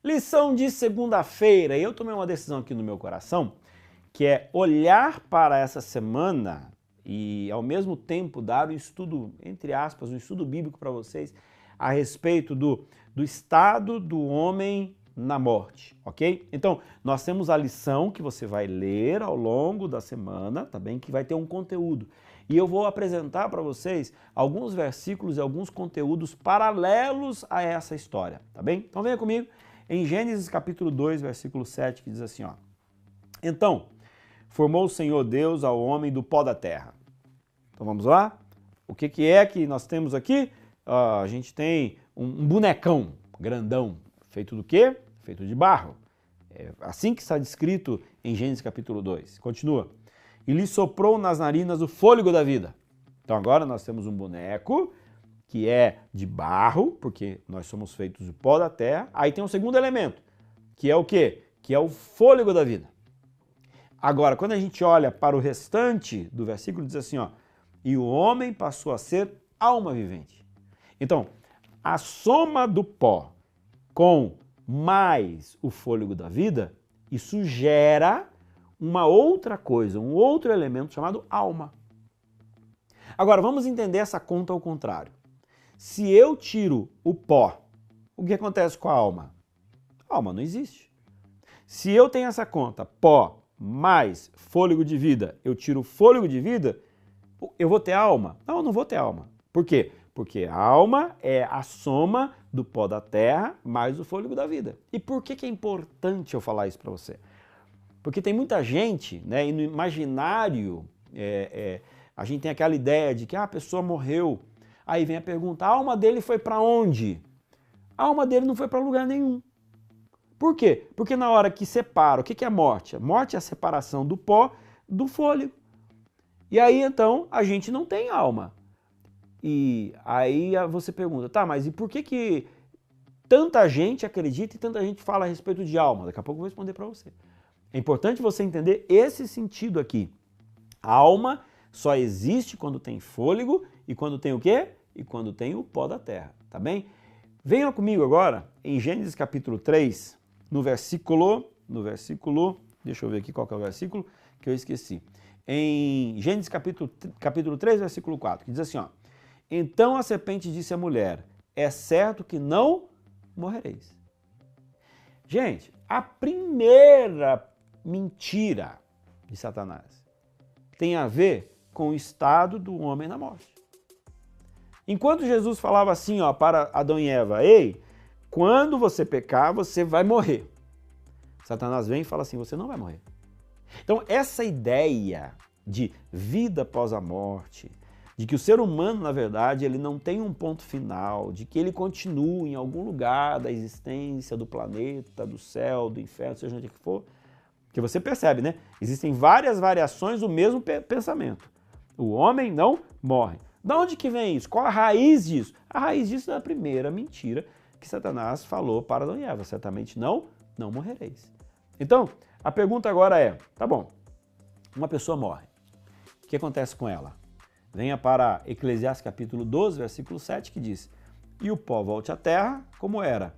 Lição de segunda-feira. E eu tomei uma decisão aqui no meu coração, que é olhar para essa semana e, ao mesmo tempo, dar um estudo, entre aspas, um estudo bíblico para vocês a respeito do estado do homem na morte, ok? Então, nós temos a lição que você vai ler ao longo da semana, tá bem? Que vai ter um conteúdo. E eu vou apresentar para vocês alguns versículos e alguns conteúdos paralelos a essa história, tá bem? Então venha comigo em Gênesis capítulo 2, versículo 7, que diz assim, ó. Então, formou o Senhor Deus ao homem do pó da terra. Então vamos lá? O que é que nós temos aqui? A gente tem um bonecão grandão, feito do quê? Feito de barro. É assim que está descrito em Gênesis capítulo 2. Continua. E lhe soprou nas narinas o fôlego da vida. Então agora nós temos um boneco que é de barro, porque nós somos feitos de pó da terra. Aí tem um segundo elemento, que é o quê? Que é o fôlego da vida. Agora, quando a gente olha para o restante do versículo, diz assim, ó, e o homem passou a ser alma vivente. Então, a soma do pó com mais o fôlego da vida, isso gera uma outra coisa, um outro elemento chamado alma. Agora, vamos entender essa conta ao contrário. Se eu tiro o pó, o que acontece com a alma? A alma não existe. Se eu tenho essa conta, pó mais fôlego de vida, eu tiro o fôlego de vida, eu vou ter alma? Não, eu não vou ter alma. Por quê? Porque a alma é a soma do pó da terra mais o fôlego da vida. E por que é importante eu falar isso para você? Porque tem muita gente, né, e no imaginário, a gente tem aquela ideia de que a pessoa morreu. Aí vem a pergunta, a alma dele foi para onde? A alma dele não foi para lugar nenhum. Por quê? Porque na hora que separa, o que é a morte? A morte é a separação do pó do fôlego. E aí então a gente não tem alma. E aí você pergunta, tá, mas e por que tanta gente acredita e tanta gente fala a respeito de alma? Daqui a pouco eu vou responder para você. É importante você entender esse sentido aqui. A alma só existe quando tem fôlego e quando tem o quê? E quando tem o pó da terra, tá bem? Venham comigo agora em Gênesis capítulo 3, no versículo, deixa eu ver aqui qual que é o versículo que eu esqueci. Em Gênesis capítulo 3, versículo 4, que diz assim, ó, então a serpente disse à mulher, é certo que não morrereis. Gente, a primeira mentira de Satanás tem a ver com o estado do homem na morte. Enquanto Jesus falava assim, ó, para Adão e Eva, ei, quando você pecar, você vai morrer. Satanás vem e fala assim, você não vai morrer. Então, essa ideia de vida após a morte, de que o ser humano, na verdade, ele não tem um ponto final, de que ele continua em algum lugar da existência, do planeta, do céu, do inferno, seja onde que for, que você percebe, né? Existem várias variações do mesmo pensamento. O homem não morre. Da onde que vem isso? Qual a raiz disso? A raiz disso é a primeira mentira que Satanás falou para Adão e Eva. Certamente não morrereis. Então, a pergunta agora é, tá bom, uma pessoa morre. O que acontece com ela? Venha para Eclesiastes capítulo 12, versículo 7, que diz, e o pó volte à terra como era,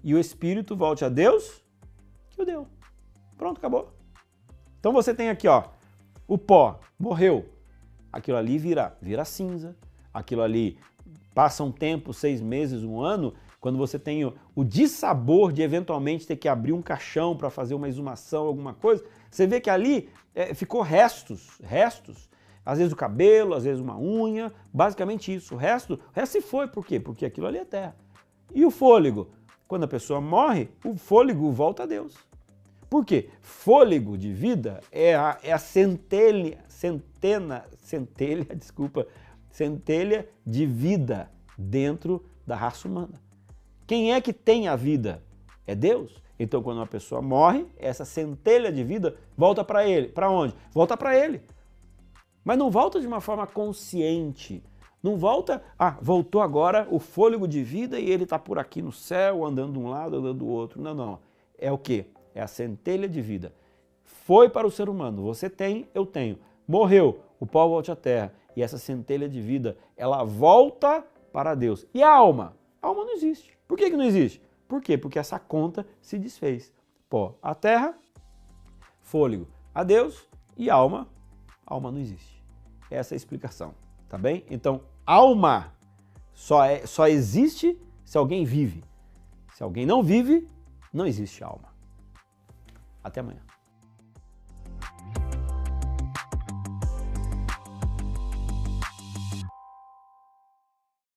e o espírito volte a Deus, que o deu. Pronto, acabou. Então você tem aqui, ó, o pó morreu, aquilo ali vira cinza, aquilo ali passa um tempo, 6 meses, 1 ano, quando você tem o dissabor de eventualmente ter que abrir um caixão para fazer uma exumação, alguma coisa, você vê que ali ficou restos, às vezes o cabelo, às vezes uma unha, basicamente isso. O resto se foi, por quê? Porque aquilo ali é terra. E o fôlego? Quando a pessoa morre, o fôlego volta a Deus. Por quê? Fôlego de vida é a centelha de vida dentro da raça humana. Quem é que tem a vida? É Deus. Então, quando uma pessoa morre, essa centelha de vida volta para ele. Para onde? Volta para ele. Mas não volta de uma forma consciente. Não volta, voltou agora o fôlego de vida e ele está por aqui no céu, andando de um lado, andando do outro. Não. É o quê? É a centelha de vida. Foi para o ser humano. Você tem, eu tenho. Morreu, o pó volta à terra. E essa centelha de vida, ela volta para Deus. E a alma? A alma não existe. Por que não existe? Por quê? Porque essa conta se desfez. Pó, a terra, fôlego, a Deus e alma não existe. Essa é a explicação, tá bem? Então, alma só existe se alguém vive. Se alguém não vive, não existe alma. Até amanhã.